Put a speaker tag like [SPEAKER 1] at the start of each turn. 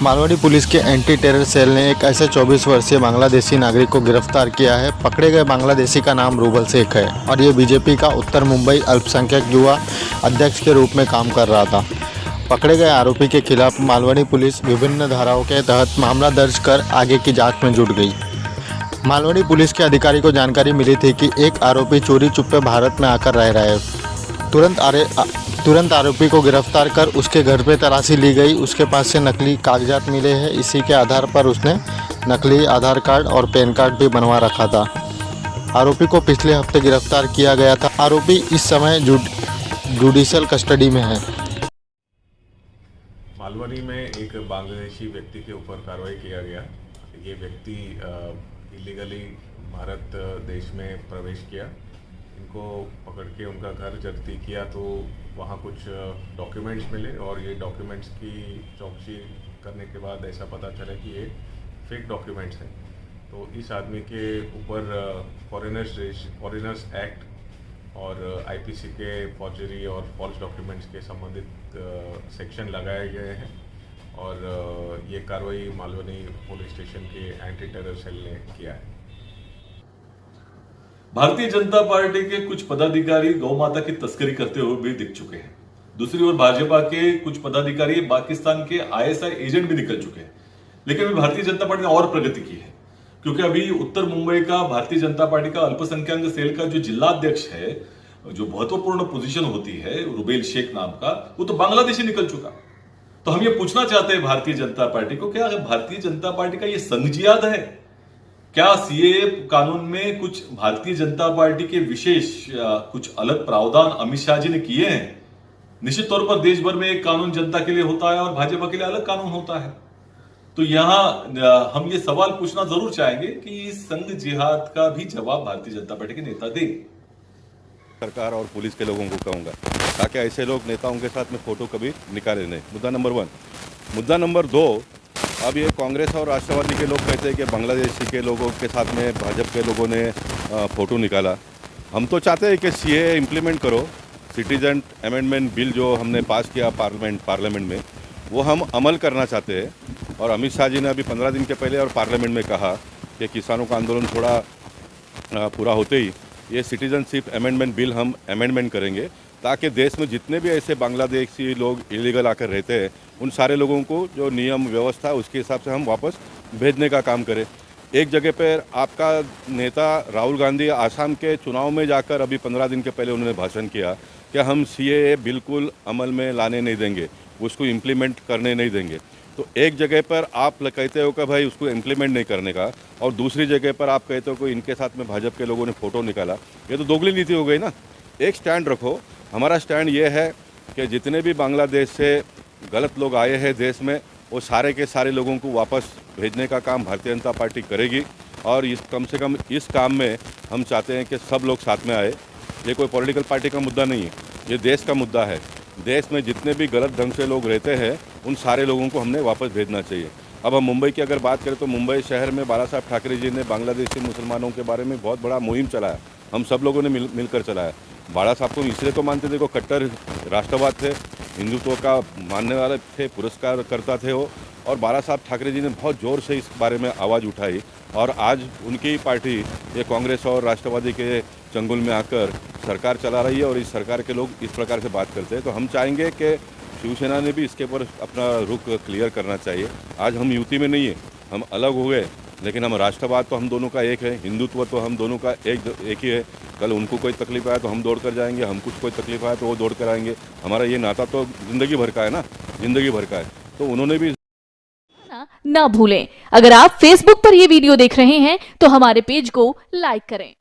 [SPEAKER 1] Malwadi police के anti terror cell ने एक ऐसे 24 वर्षीय बांग्लादेशी नागरिक को गिरफ्तार किया है। पकड़े गए बांग्लादेशी का नाम रूबल शेख है और ये बीजेपी का उत्तर मुंबई अल्पसंख्यक युवा अध्यक्ष के रूप में काम कर रहा था। पकड़े गए आरोपी के खिलाफ मालवाड़ी पुलिस विभिन्न धाराओं के तहत मामला दर्ज कर आगे की जाँच में जुट गई। मालवाड़ी पुलिस के अधिकारी को जानकारी मिली थी कि एक आरोपी चोरी चुप्पे भारत में आकर रह रहा है। तुरंत आरोपी को गिरफ्तार कर उसके घर पे तलाशी ली गई। उसके पास से नकली कागजात मिले हैं। इसी के आधार पर उसने नकली आधार कार्ड और पैन कार्ड भी बनवा रखा था। आरोपी को पिछले हफ्ते गिरफ्तार किया गया था। आरोपी इस समय जुडिशियल कस्टडी में है।
[SPEAKER 2] मालवाड़ी में एक बांग्लादेशी व्यक्ति के ऊपर कार्रवाई किया गया। ये व्यक्ति इलीगली भारत देश में प्रवेश किया। इनको पकड़ के उनका घर जब्ती किया तो वहाँ कुछ डॉक्यूमेंट्स मिले और ये डॉक्यूमेंट्स की चौकसी करने के बाद ऐसा पता चला कि ये फेक डॉक्यूमेंट्स हैं। तो इस आदमी के ऊपर फॉरेनर्स एक्ट और आईपीसी के फॉर्जरी और फॉल्स डॉक्यूमेंट्स के संबंधित सेक्शन लगाए गए हैं और ये कार्रवाई मालवाड़ी पुलिस स्टेशन के एंटी टेरर सेल ने किया है।
[SPEAKER 3] भारतीय जनता पार्टी के कुछ पदाधिकारी गौ माता की तस्करी करते हुए भी दिख चुके हैं। दूसरी ओर भाजपा के कुछ पदाधिकारी पाकिस्तान के आईएसआई एजेंट भी निकल चुके हैं। लेकिन अभी भारतीय जनता पार्टी ने और प्रगति की है, क्योंकि अभी उत्तर मुंबई का भारतीय जनता पार्टी का अल्पसंख्यक सेल का जो जिलाध्यक्ष है, जो महत्वपूर्ण पोजीशन होती है रूबेल शेख नाम का, वो तो बांग्लादेशी निकल चुका। तो हम ये पूछना चाहते हैं भारतीय जनता पार्टी को, क्या भारतीय जनता पार्टी का ये संघजियाद है? क्या सीएए कानून में कुछ भारतीय जनता पार्टी के विशेष कुछ अलग प्रावधान अमित शाह जी ने किए हैं? निश्चित तौर पर देश भर में एक कानून जनता के लिए होता है और भाजपा के लिए अलग कानून होता है। तो यहां हम ये सवाल पूछना जरूर चाहेंगे कि संघ जिहाद का भी जवाब भारतीय जनता पार्टी के नेता दें।
[SPEAKER 4] सरकार और पुलिस के लोगों को कहूंगा ताकि ऐसे लोग नेताओं के साथ में फोटो कभी निकाले नहीं। मुद्दा नंबर 1। मुद्दा नंबर 2, अब ये कांग्रेस और राष्ट्रवादी के लोग कहते हैं कि बांग्लादेशी के लोगों के साथ में भाजपा के लोगों ने फ़ोटो निकाला। हम तो चाहते हैं कि सीएए इम्प्लीमेंट करो। सिटीजन अमेंडमेंट बिल जो हमने पास किया पार्लियामेंट में, वो हम अमल करना चाहते हैं। और अमित शाह जी ने अभी 15 दिन के पहले और पार्लियामेंट में कहा कि किसानों का आंदोलन थोड़ा पूरा होते ही ये सिटीजनशिप अमेंडमेंट बिल हम अमेंडमेंट करेंगे, ताकि देश में जितने भी ऐसे बांग्लादेशी लोग इलीगल आकर रहते हैं, उन सारे लोगों को जो नियम व्यवस्था है उसके हिसाब से हम वापस भेजने का काम करें। एक जगह पर आपका नेता राहुल गांधी आसाम के चुनाव में जाकर अभी 15 दिन के पहले उन्होंने भाषण किया कि हम सीएए बिल्कुल अमल में लाने नहीं देंगे, उसको इम्प्लीमेंट करने नहीं देंगे। तो एक जगह पर आप कहते हो कि भाई उसको इम्प्लीमेंट नहीं करने का, और दूसरी जगह पर आप कहते हो कि इनके साथ में भाजपा के लोगों ने फ़ोटो निकाला। ये तो दोगली नीति हो गई ना। एक स्टैंड रखो। हमारा स्टैंड ये है कि जितने भी बांग्लादेश से गलत लोग आए हैं देश में, वो सारे के सारे लोगों को वापस भेजने का काम भारतीय जनता पार्टी करेगी। और कम से कम इस काम में हम चाहते हैं कि सब लोग साथ में आए। ये कोई पॉलिटिकल पार्टी का मुद्दा नहीं है, ये देश का मुद्दा है। देश में जितने भी गलत ढंग से लोग रहते हैं, उन सारे लोगों को हमने वापस भेजना चाहिए। अब हम मुंबई की अगर बात करें तो मुंबई शहर में बाला साहब ठाकरे जी ने बांग्लादेशी मुसलमानों के बारे में बहुत बड़ा मुहिम चलाया। हम सब लोगों ने मिलकर चलाया। बाला साहब को इसलिए तो मानते थे कि कट्टर राष्ट्रवाद थे, हिंदुत्व का मानने वाले थे, पुरस्कार करता थे वो। और बाला साहब ठाकरे जी ने बहुत ज़ोर से इस बारे में आवाज़ उठाई और आज उनकी पार्टी ये कांग्रेस और राष्ट्रवादी के चंगुल में आकर सरकार चला रही है और इस सरकार के लोग इस प्रकार से बात करते हैं। तो हम चाहेंगे कि शिवसेना ने भी इसके ऊपर अपना रुख क्लियर करना चाहिए। आज हम युति में नहीं है, हम अलग हो गए, लेकिन हम राष्ट्रवाद तो हम दोनों का एक है, हिंदुत्व तो हम दोनों का एक ही है। कल उनको कोई तकलीफ आए तो हम दौड़ कर जाएंगे, हम कुछ कोई तकलीफ आए तो वो दौड़ कर आएंगे। हमारा ये नाता तो ज़िंदगी भर का है ना, ज़िंदगी भर का है। तो उन्होंने भी
[SPEAKER 5] ना भूलें, अगर आप फेसबुक पर ये वीडियो देख रहे हैं तो हमारे पेज को लाइक करें।